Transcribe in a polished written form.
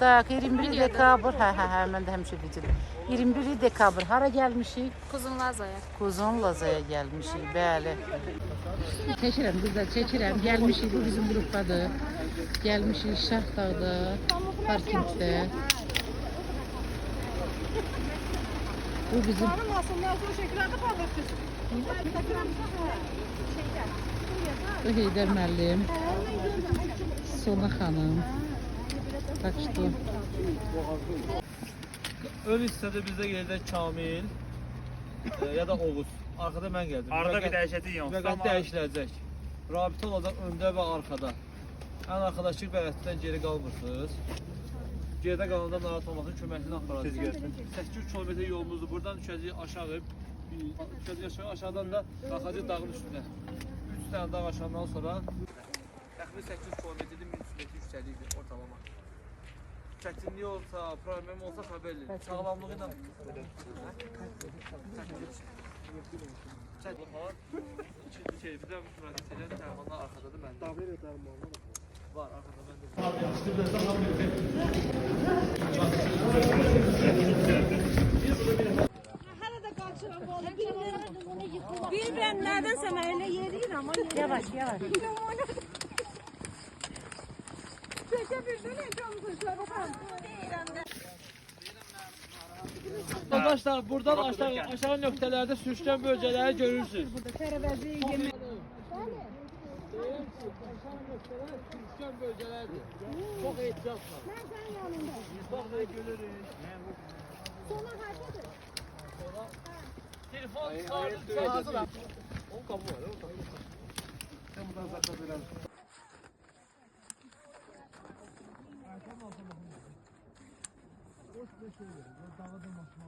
Tak, 21 dekabr, hə, mən də həmişə videoda. 21 dekabr hara gəlmişik? Kuzunlazaya. Kuzunlazaya gəlmişik, bəli. Çəkirəm qızlar, çəkirəm. Gəlmişik, bu bizim qrupdadır. Gəlmişik Şahdağda, parkingdə. Bu bizim... Bu Heydər müəllim, Sona xanım. Tak что. Ön hissədə bizdə gedək Kamil ya da Oğuz. Arkada mən gəldim. Arada bir dəyişəcək yox. Vəqət dəyişiləcək. Rabitə olacaq öndə və arkada. Ən arkadakı vəqətdən geri qalmırsınız. Geridə qalanda narahat olmasın, köməkliyin aparacaq. 8 kilometr yolumuzdur. Buradan düşəcəyik aşağı. Aşağıdan da qalxacaq dağın üstünə. 3 dənə dağ aşağıdan sonra təxminən 800 kilometrdir, 1300 metr yüksəklikdir ortalama. Çətinliyi olsa, problem olsa xəbər edin. Sağlamlığı ilə İkinci şey, bizə müraciət edən dərmanlar arxadadır məndə. Davir dərmanlar var, arxada məndə. Hələ də qaçıram onu. Bir-birən nədənsə mən elə yeriyim amma Yavaş, yavaş. Arkadaşlar buradan aşağı nöqtələrdə sürüşkən bölgələri görürsünüz. burada tərəvəzi yemək. Aşağı nöqtələr sürüşkən bölgələrdir. Çox ehtiyatla. Mən sənin yanında. Bax ne görürük. Sona hardadır? Telefon çıxardım. Hazıram. Onun kabı var. Sen buradan zaten biraz. Boş bir şey. Dağda maşına.